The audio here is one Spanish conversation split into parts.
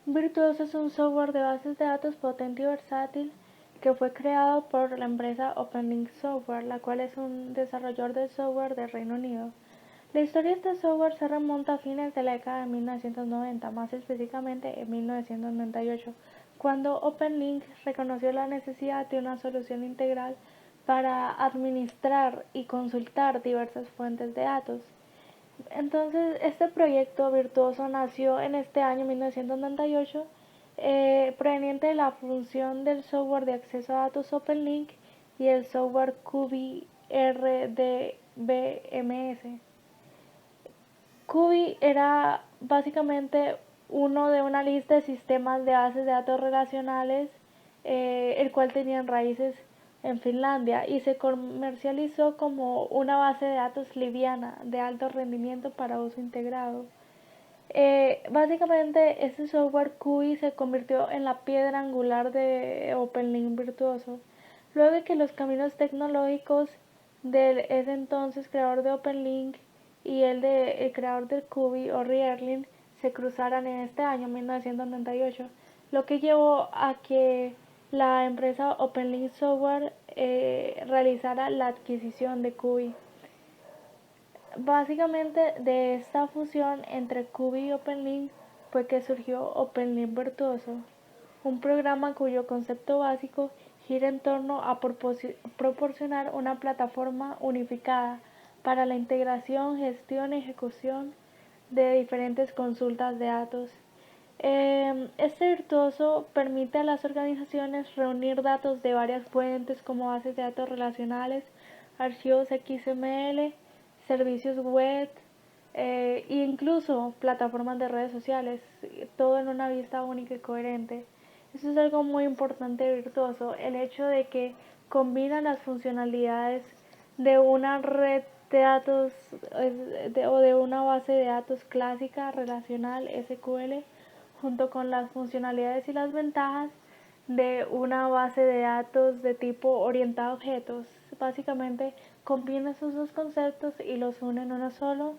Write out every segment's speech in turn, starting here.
Virtuoso es un software de bases de datos potente y versátil que fue creado por la empresa OpenLink Software, la cual es un desarrollador de software del Reino Unido. La historia de este software se remonta a fines de la década de 1990, más específicamente en 1998, cuando OpenLink reconoció la necesidad de una solución integral para administrar y consultar diversas fuentes de datos. Entonces, este proyecto virtuoso nació en este año 1998, proveniente de la función del software de acceso a datos OpenLink y el software QB RDBMS. QB era básicamente uno de una lista de sistemas de bases de datos relacionales, el cual tenía raíces en Finlandia y se comercializó como una base de datos liviana de alto rendimiento para uso integrado. Básicamente este software QI se convirtió en la piedra angular de OpenLink Virtuoso. Luego de que los caminos tecnológicos del ese entonces creador de OpenLink y el creador del QI, Ori Erling, se cruzaran en este año 1998, lo que llevó a que la empresa OpenLink Software realizara la adquisición de QI. Básicamente de esta fusión entre QB y OpenLink fue que surgió OpenLink Virtuoso, un programa cuyo concepto básico gira en torno a proporcionar una plataforma unificada para la integración, gestión y ejecución de diferentes consultas de datos. Este virtuoso permite a las organizaciones reunir datos de varias fuentes como bases de datos relacionales, archivos XML, servicios web e incluso plataformas de redes sociales, todo en una vista única y coherente. Eso es algo muy importante y virtuoso, el hecho de que combina las funcionalidades de una red de datos o de una base de datos clásica relacional SQL junto con las funcionalidades y las ventajas de una base de datos de tipo orientado a objetos. Básicamente combina esos dos conceptos y los une en uno solo,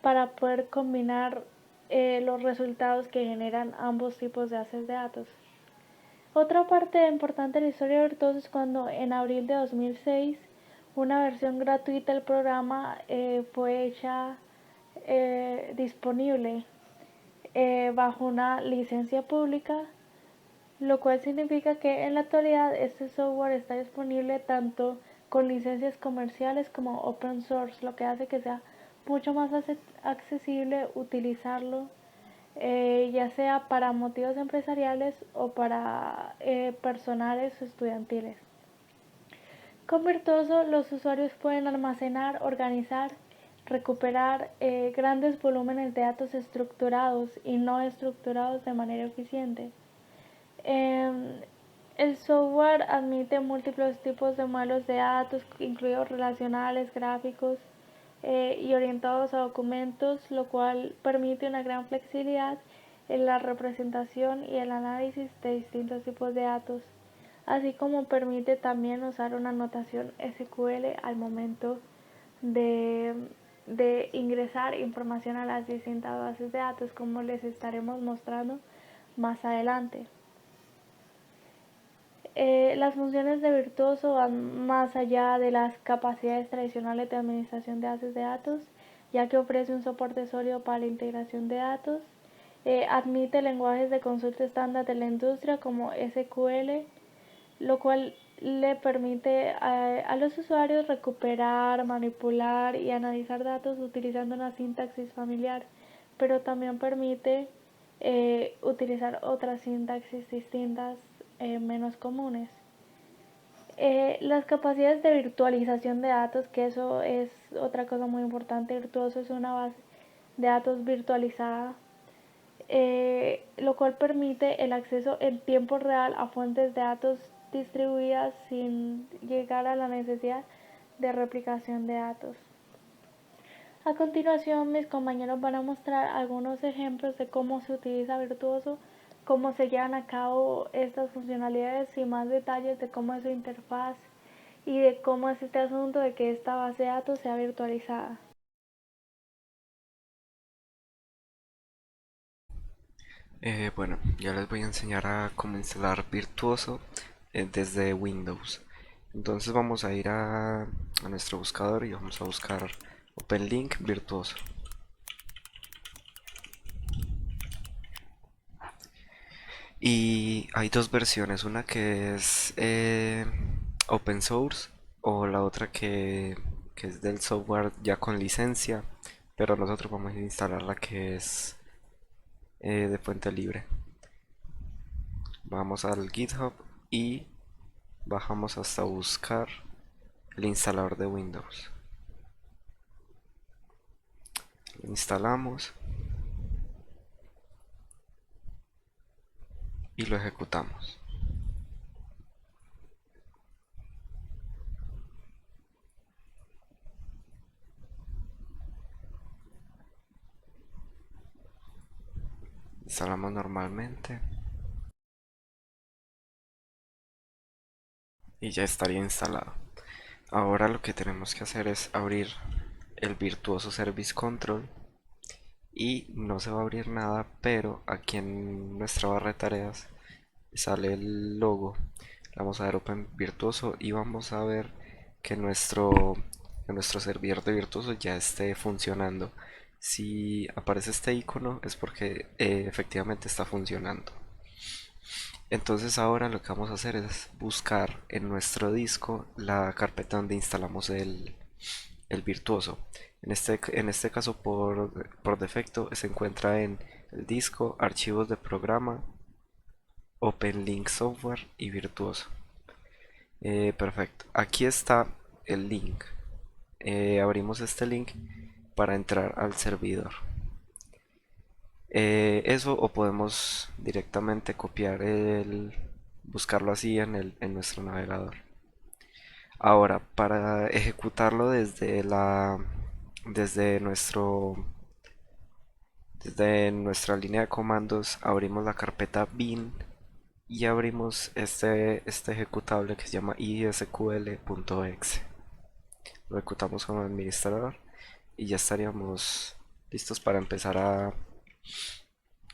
para poder combinar los resultados que generan ambos tipos de bases de datos. Otra parte importante de la historia de Virtuoso es cuando en abril de 2006 una versión gratuita del programa fue hecha disponible bajo una licencia pública, lo cual significa que en la actualidad este software está disponible tanto con licencias comerciales como open source, lo que hace que sea mucho más accesible utilizarlo, ya sea para motivos empresariales o para personales o estudiantiles. Con Virtuoso los usuarios pueden almacenar, organizar, recuperar grandes volúmenes de datos estructurados y no estructurados de manera eficiente. El software admite múltiples tipos de modelos de datos, incluidos relacionales, gráficos y orientados a documentos, lo cual permite una gran flexibilidad en la representación y el análisis de distintos tipos de datos, así como permite también usar una notación SQL al momento de, de ingresar información a las distintas bases de datos, como les estaremos mostrando más adelante. Las funciones de Virtuoso van más allá de las capacidades tradicionales de administración de bases de datos, ya que ofrece un soporte sólido para la integración de datos, admite lenguajes de consulta estándar de la industria como SQL, lo cual le permite a los usuarios recuperar, manipular y analizar datos utilizando una sintaxis familiar, pero también permite utilizar otras sintaxis distintas, menos comunes. Las capacidades de virtualización de datos, que eso es otra cosa muy importante. Virtuoso es una base de datos virtualizada, lo cual permite el acceso en tiempo real a fuentes de datos distribuidas sin llegar a la necesidad de replicación de datos. A continuación, mis compañeros van a mostrar algunos ejemplos de cómo se utiliza Virtuoso, cómo se llevan a cabo estas funcionalidades y más detalles de cómo es su interfaz y de cómo es este asunto de que esta base de datos sea virtualizada. Bueno, ya les voy a enseñar a cómo instalar Virtuoso desde Windows. Entonces vamos a ir a nuestro buscador y vamos a buscar OpenLink Virtuoso. Y hay dos versiones, una que es open source o la otra que es del software ya con licencia, pero nosotros vamos a instalar la que es de fuente libre. Vamos al GitHub y bajamos hasta buscar el instalador de Windows. Lo instalamos y lo ejecutamos. Instalamos normalmente y ya estaría instalado. Ahora lo que tenemos que hacer es abrir el Virtuoso Service Control y no se va a abrir nada, pero aquí en nuestra barra de tareas sale el logo. Le vamos a dar Open Virtuoso y vamos a ver que nuestro servidor de Virtuoso ya esté funcionando. Si aparece este icono es porque efectivamente está funcionando. Entonces ahora lo que vamos a hacer es buscar en nuestro disco la carpeta donde instalamos el Virtuoso. En este caso por defecto se encuentra en el disco, archivos de programa, OpenLink Software y Virtuoso. Perfecto. Aquí está el link. Abrimos este link para entrar al servidor. Eso o podemos directamente buscarlo así en nuestro navegador. Ahora, para ejecutarlo desde desde nuestra línea de comandos, abrimos la carpeta bin y abrimos este ejecutable que se llama isql.exe. Lo ejecutamos como administrador y ya estaríamos listos para empezar a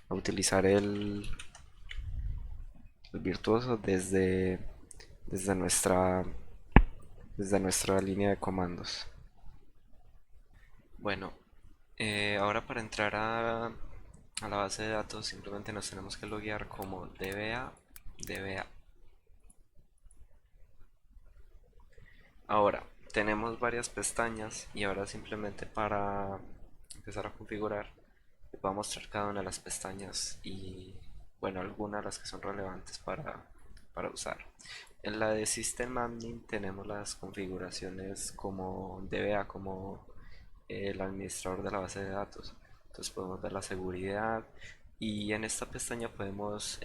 utilizar el virtuoso desde nuestra, desde nuestra línea de comandos. Bueno, ahora para entrar a la base de datos simplemente nos tenemos que loguear como DBA. Ahora, tenemos varias pestañas y ahora simplemente para empezar a configurar les voy a mostrar cada una de las pestañas y bueno, algunas de las que son relevantes para usar. En la de System Admin tenemos las configuraciones como DBA, como el administrador de la base de datos. Entonces podemos ver la seguridad y en esta pestaña podemos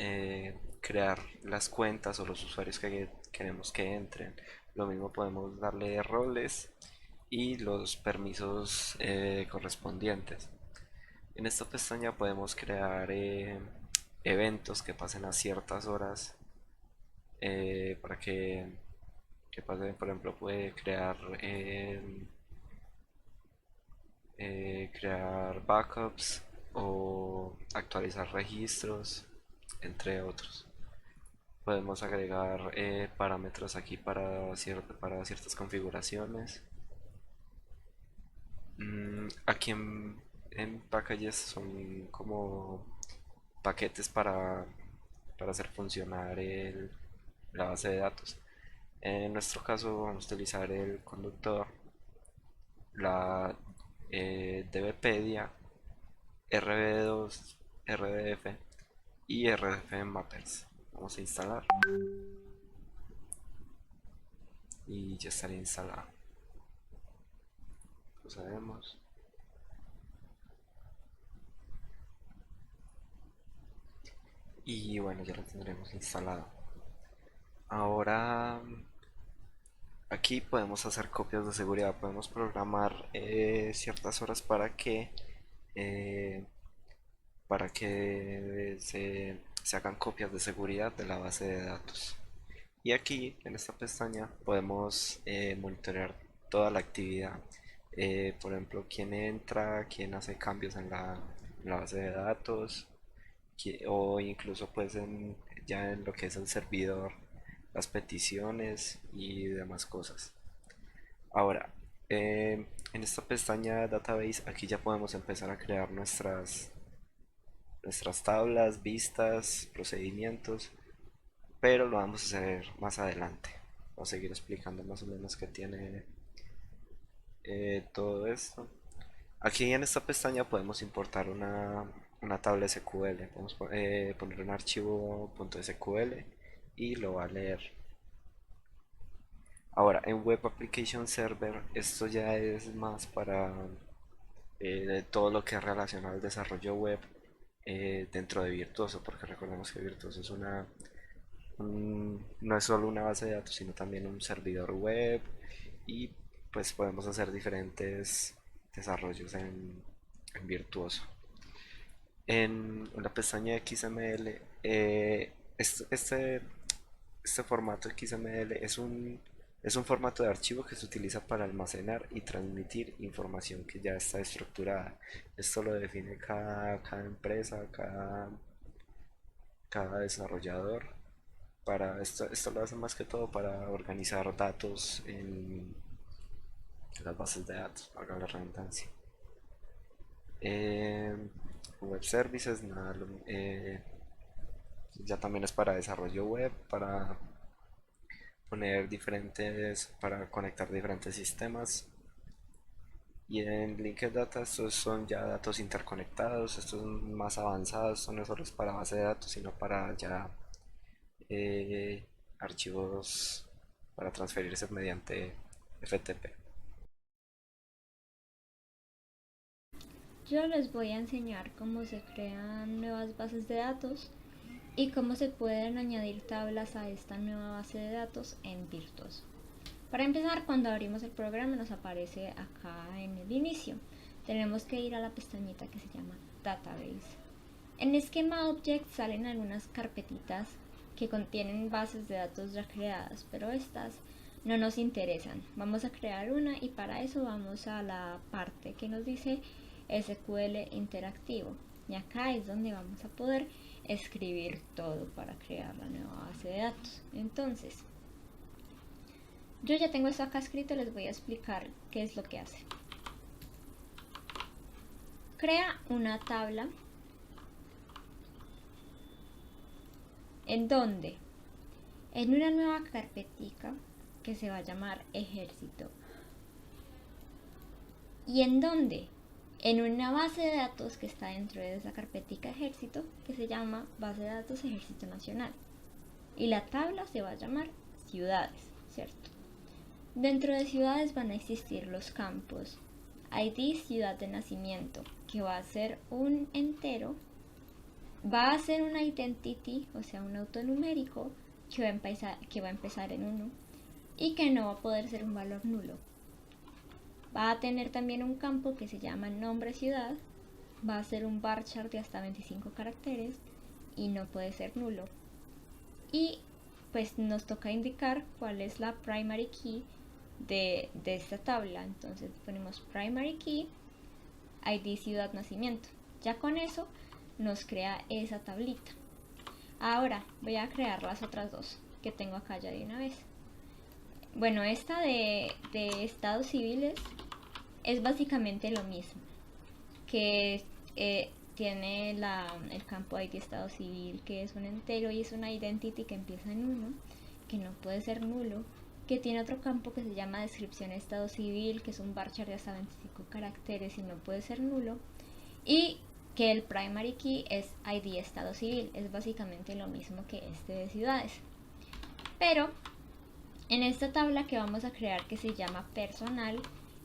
crear las cuentas o los usuarios que queremos que entren. Lo mismo podemos darle roles y los permisos correspondientes. En esta pestaña podemos crear eventos que pasen a ciertas horas para que pasen, por ejemplo, puede crear backups o actualizar registros, entre otros. Podemos agregar parámetros aquí para ciertas configuraciones. Aquí en packages son como paquetes para hacer funcionar la base de datos. En nuestro caso vamos a utilizar el conductor, la DBpedia, RB2, RDF y RDF Mappers. Vamos a instalar y ya estaría instalado. Procedemos. Y bueno, ya lo tendremos instalado. Ahora aquí podemos hacer copias de seguridad, podemos programar ciertas horas eh, para que se hagan copias de seguridad de la base de datos. Y aquí en esta pestaña podemos monitorear toda la actividad. Por ejemplo, quién entra, quién hace cambios en la base de datos, o incluso pues ya en lo que es el servidor, las peticiones y demás cosas. Ahora, en esta pestaña Database, aquí ya podemos empezar a crear nuestras tablas, vistas, procedimientos, pero lo vamos a hacer más adelante. Voy a seguir explicando más o menos qué tiene todo esto. Aquí en esta pestaña podemos importar una tabla SQL. Podemos poner un archivo .sql y lo va a leer. Ahora, en Web Application Server, esto ya es más para todo lo que es relacionado al desarrollo web dentro de Virtuoso, porque recordemos que Virtuoso es no es solo una base de datos, sino también un servidor web y pues podemos hacer diferentes desarrollos en Virtuoso. En la pestaña XML, este formato XML es un formato de archivo que se utiliza para almacenar y transmitir información que ya está estructurada. Esto lo define cada empresa, cada desarrollador. Esto lo hace más que todo para organizar datos en las bases de datos, haga la redundancia. Eh, Web Services, nada, ya también es para desarrollo web, para conectar diferentes sistemas. Y en Linked Data estos son ya datos interconectados, estos son más avanzados, esto no solo es para base de datos, sino para ya eh, archivos para transferirse mediante FTP. Yo les voy a enseñar cómo se crean nuevas bases de datos y cómo se pueden añadir tablas a esta nueva base de datos en Virtuoso. Para empezar, cuando abrimos el programa nos aparece acá en el inicio. Tenemos que ir a la pestañita que se llama Database. En Schema Object salen algunas carpetitas que contienen bases de datos ya creadas, pero estas no nos interesan. Vamos a crear una y para eso vamos a la parte que nos dice SQL interactivo. Y acá es donde vamos a poder escribir todo para crear la nueva base de datos. Entonces, yo ya tengo esto acá escrito, les voy a explicar qué es lo que hace. Crea una tabla en donde en una nueva carpetica que se va a llamar ejército y en donde en una base de datos que está dentro de esa carpetica ejército que se llama base de datos ejército nacional y la tabla se va a llamar ciudades, ¿cierto? Dentro de ciudades van a existir los campos ID ciudad de nacimiento, que va a ser un entero, va a ser una identity, o sea un autonumérico que va a empezar en 1 y que no va a poder ser un valor nulo. Va a tener también un campo que se llama nombre ciudad, va a ser un varchar de hasta 25 caracteres y no puede ser nulo. Y pues nos toca indicar cuál es la primary key de esta tabla. Entonces ponemos primary key ID ciudad nacimiento. Ya con eso nos crea esa tablita. Ahora voy a crear las otras dos que tengo acá ya de una vez. Bueno, esta de estados civiles es básicamente lo mismo, que tiene el campo ID estado civil, que es un entero y es una identity que empieza en 1, que no puede ser nulo, que tiene otro campo que se llama descripción de estado civil, que es un varchar de hasta 25 caracteres y no puede ser nulo, y que el primary key es ID estado civil, es básicamente lo mismo que este de ciudades. Pero en esta tabla que vamos a crear, que se llama personal,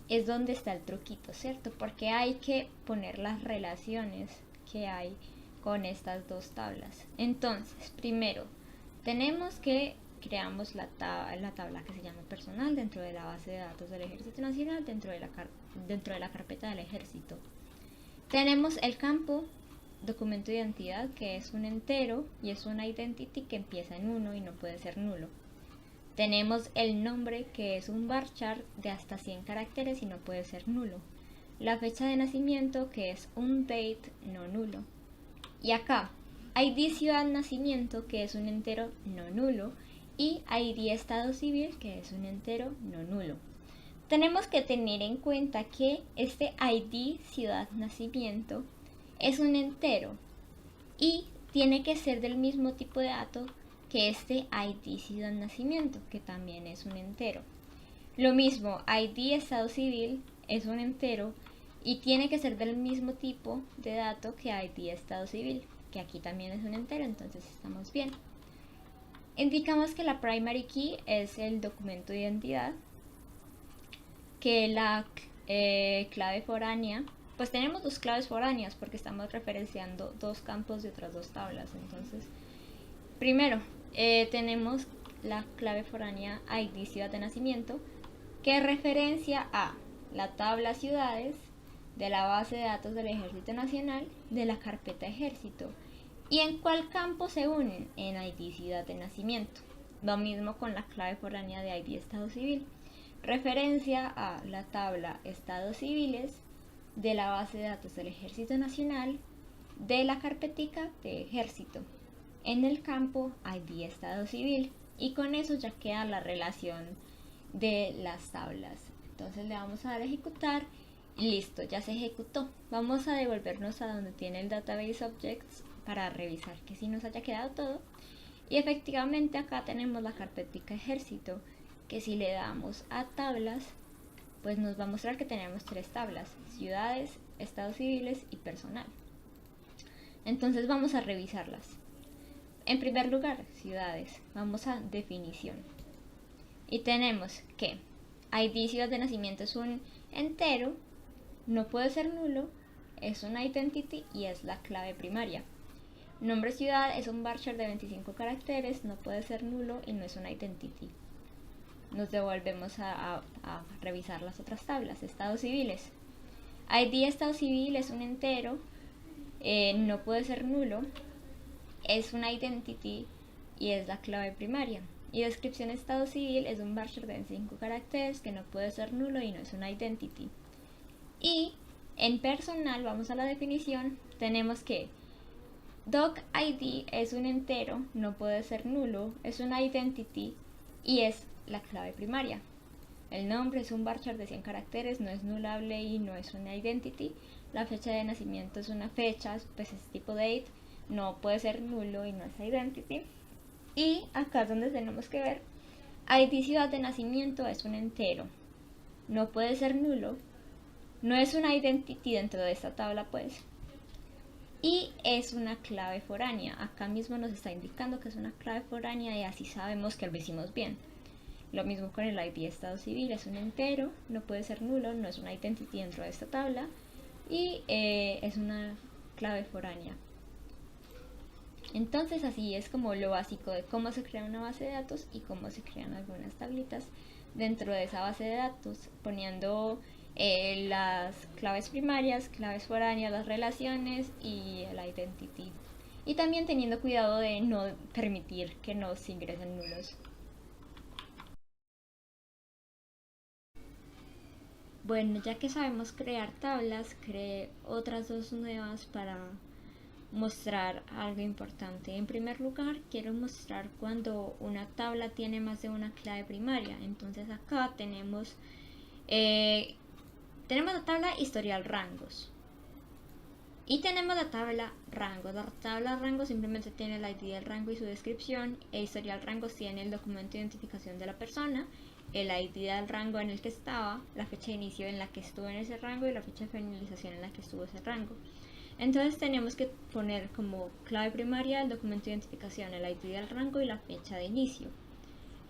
es donde está el truquito, ¿cierto? Porque hay que poner las relaciones que hay con estas dos tablas. Entonces, primero, tenemos que creamos la tabla que se llama personal dentro de la base de datos del Ejército Nacional, dentro de la carpeta del Ejército. Tenemos el campo documento de identidad, que es un entero y es una identity que empieza en 1 y no puede ser nulo. Tenemos el nombre, que es un varchar de hasta 100 caracteres y no puede ser nulo. La fecha de nacimiento, que es un date no nulo. Y acá, ID ciudad nacimiento, que es un entero no nulo, y ID estado civil, que es un entero no nulo. Tenemos que tener en cuenta que este ID ciudad nacimiento es un entero y tiene que ser del mismo tipo de dato que este ID ciudad nacimiento, que también es un entero. Lo mismo, ID estado civil es un entero y tiene que ser del mismo tipo de dato que ID estado civil, que aquí también es un entero, entonces estamos bien. Indicamos que la primary key es el documento de identidad, que la clave foránea, pues tenemos dos claves foráneas porque estamos referenciando dos campos de otras dos tablas. Entonces, primero tenemos la clave foránea ID ciudad de nacimiento, que referencia a la tabla ciudades de la base de datos del Ejército Nacional de la carpeta Ejército. ¿Y en cuál campo se unen? En ID ciudad de nacimiento. Lo mismo con la clave foránea de ID estado civil. Referencia a la tabla estados civiles de la base de datos del Ejército Nacional de la carpetica de Ejército en el campo ID estado civil, y con eso ya queda la relación de las tablas. Entonces le vamos a dar a ejecutar y listo, ya se ejecutó. Vamos a devolvernos a donde tiene el database objects para revisar que sí nos haya quedado todo, y efectivamente acá tenemos la carpetica Ejército, que si le damos a tablas, pues nos va a mostrar que tenemos tres tablas: ciudades, estados civiles y personal. Entonces vamos a revisarlas. En primer lugar, ciudades. Vamos a definición. Y tenemos que ID ciudad de nacimiento es un entero, no puede ser nulo, es una identity y es la clave primaria. Nombre ciudad es un varchar de 25 caracteres, no puede ser nulo y no es una identity. Nos devolvemos a revisar las otras tablas. Estados civiles. ID estado civil es un entero, no puede ser nulo, es una identity y es la clave primaria. Y descripción estado civil es un varchar de 25 caracteres que no puede ser nulo y no es una identity. Y en personal, vamos a la definición, tenemos que doc ID es un entero, no puede ser nulo, es una identity y es la clave primaria. El nombre es un varchar de 100 caracteres, no es nullable y no es una identity. La fecha de nacimiento es una fecha, pues es tipo date, no puede ser nulo y no es identity. Y acá es donde tenemos que ver, ID ciudad de nacimiento es un entero, no puede ser nulo, no es una identity dentro de esta tabla pues, y es una clave foránea. Acá mismo nos está indicando que es una clave foránea y así sabemos que lo hicimos bien. Lo mismo con el ID estado civil, es un entero, no puede ser nulo, no es una identity dentro de esta tabla y es una clave foránea. Entonces así es como lo básico de cómo se crea una base de datos y cómo se crean algunas tablitas dentro de esa base de datos, poniendo las claves primarias, claves foráneas, las relaciones y la identity. Y también teniendo cuidado de no permitir que nos ingresen nulos. Bueno, ya que sabemos crear tablas, creé otras dos nuevas para mostrar algo importante. En primer lugar, quiero mostrar cuando una tabla tiene más de una clave primaria. Entonces acá tenemos la tabla historial rangos y tenemos la tabla rangos. La tabla rangos simplemente tiene el ID del rango y su descripción, e historial rangos tiene el documento de identificación de la persona, el ID del rango en el que estaba, la fecha de inicio en la que estuvo en ese rango y la fecha de finalización en la que estuvo ese rango. Entonces tenemos que poner como clave primaria el documento de identificación, el ID del rango y la fecha de inicio.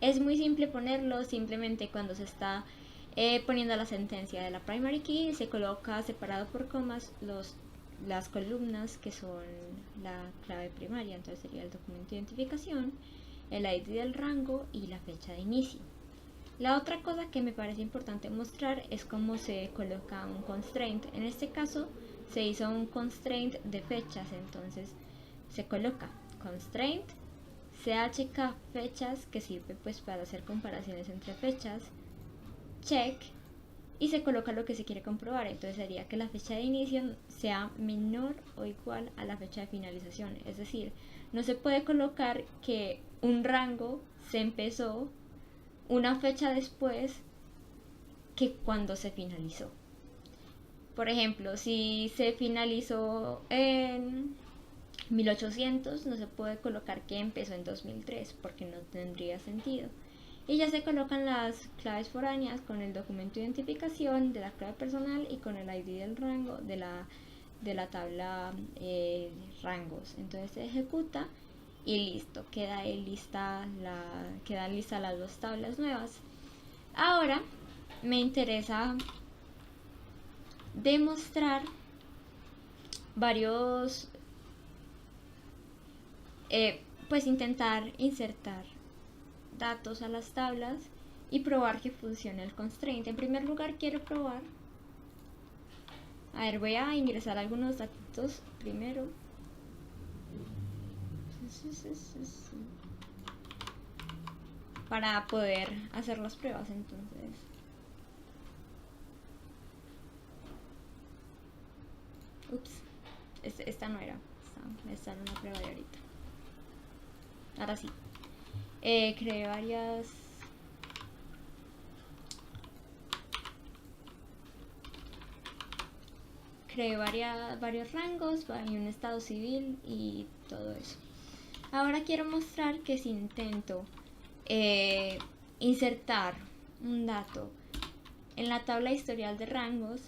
Es muy simple ponerlo, simplemente cuando se está poniendo la sentencia de la primary key se coloca separado por comas las columnas que son la clave primaria. Entonces sería el documento de identificación, el ID del rango y la fecha de inicio. La otra cosa que me parece importante mostrar es cómo se coloca un constraint. En este caso se hizo un constraint de fechas, entonces se coloca constraint chk fechas, que sirve pues para hacer comparaciones entre fechas, check y se coloca lo que se quiere comprobar. Entonces sería que la fecha de inicio sea menor o igual a la fecha de finalización. Es decir, no se puede colocar que un rango se empezó una fecha después que cuando se finalizó. Por ejemplo, si se finalizó en 1800, no se puede colocar que empezó en 2003 porque no tendría sentido. Y ya se colocan las claves foráneas con el documento de identificación de la clave personal y con el ID del rango de la tabla rangos. Entonces se ejecuta y listo, quedan listas las dos tablas nuevas. Ahora me interesa demostrar varios, pues intentar insertar datos a las tablas y probar que funcione el constraint. En primer lugar quiero probar, a ver, voy a ingresar algunos datos primero. Para poder hacer las pruebas, entonces. Ups, esta no era. Esta era una prueba de ahorita. Ahora sí. Creé varios rangos, hay un estado civil y todo eso. Ahora quiero mostrar que si intento insertar un dato en la tabla historial de rangos,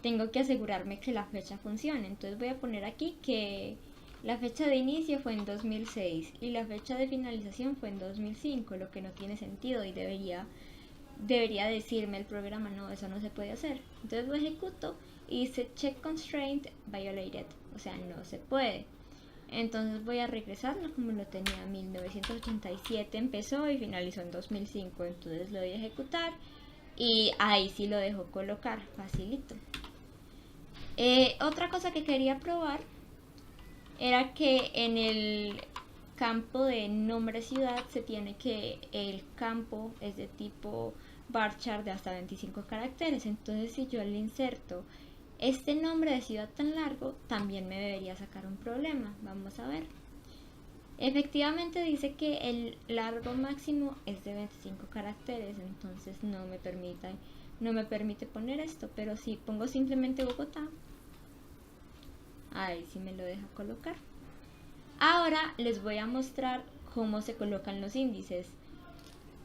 tengo que asegurarme que la fecha funcione. Entonces voy a poner aquí que la fecha de inicio fue en 2006 y la fecha de finalización fue en 2005, lo que no tiene sentido y debería decirme el programa, no, eso no se puede hacer. Entonces lo ejecuto y dice check constraint violated, o sea, no se puede. Entonces voy a regresarlo como lo tenía en 1987, empezó y finalizó en 2005. Entonces lo voy a ejecutar y ahí sí lo dejo colocar, facilito. Otra cosa que quería probar era que en el campo de nombre ciudad se tiene que el campo es de tipo varchar de hasta 25 caracteres. Entonces si yo le inserto este nombre de ciudad tan largo, también me debería sacar un problema. Vamos a ver. Efectivamente dice que el largo máximo es de 25 caracteres, entonces no me permite poner esto, pero si pongo simplemente Bogotá, ahí sí me lo deja colocar. Ahora les voy a mostrar cómo se colocan los índices.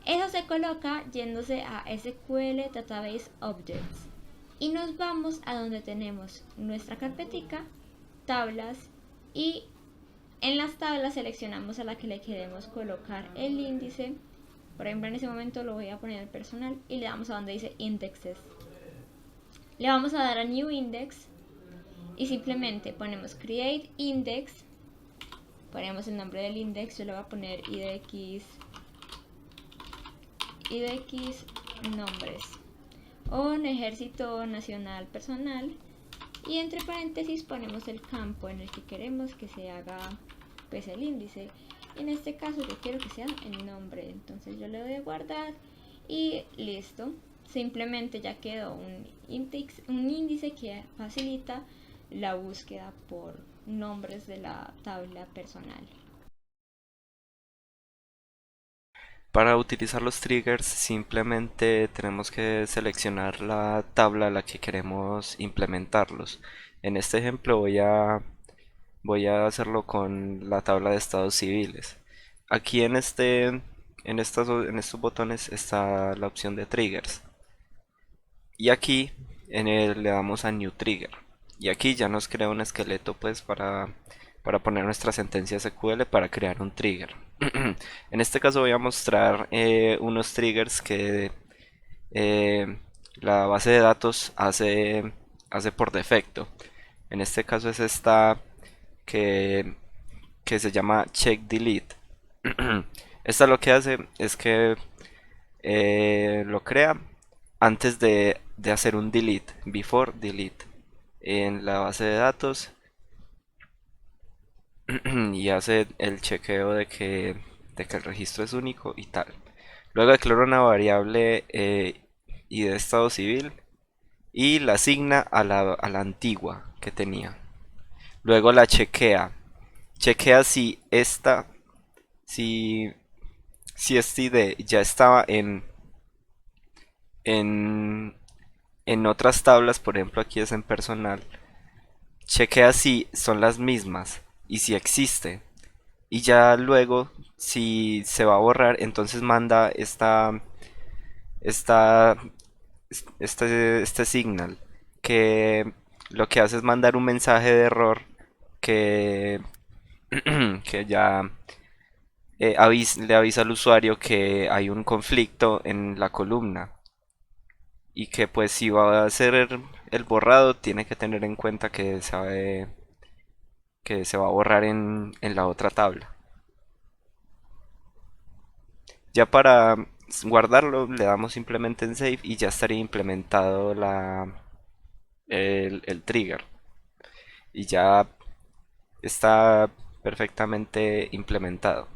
Eso se coloca yéndose a SQL Database Objects y nos vamos a donde tenemos nuestra carpetica, tablas, y en las tablas seleccionamos a la que le queremos colocar el índice. Por ejemplo, en ese momento lo voy a poner al personal y le damos a donde dice indexes. Le vamos a dar a new index y simplemente ponemos create index, ponemos el nombre del index, yo le voy a poner idx nombres o un ejército nacional personal, y entre paréntesis ponemos el campo en el que queremos que se haga pues el índice. En este caso yo quiero que sea el nombre, entonces yo le doy a guardar y listo. Simplemente ya quedó un índice que facilita la búsqueda por nombres de la tabla personal. Para utilizar los triggers simplemente tenemos que seleccionar la tabla a la que queremos implementarlos. En este ejemplo voy a hacerlo con la tabla de estados civiles. Aquí en estos botones está la opción de triggers. Y aquí le damos a New Trigger. Y aquí ya nos crea un esqueleto pues para poner nuestra sentencia SQL para crear un trigger. En este caso voy a mostrar unos triggers que la base de datos hace por defecto. En este caso es esta que, que se llama check delete. Esta lo que hace es que lo crea antes de hacer un delete, before delete, en la base de datos y hace el chequeo de que el registro es único y tal. Luego declara una variable y de estado civil y la asigna a la antigua que tenía. Luego la chequea. Chequea si, si esta ID ya estaba en, en otras tablas, por ejemplo aquí es en personal. Chequea si son las mismas y si existe. Y ya luego, si se va a borrar, entonces manda esta, este signal que lo que hace es mandar un mensaje de error que, que ya le avisa al usuario que hay un conflicto en la columna y que pues si va a hacer el borrado tiene que tener en cuenta que se va a borrar en la otra tabla. Ya para guardarlo le damos simplemente en save y ya estaría implementado el trigger y ya está perfectamente implementado.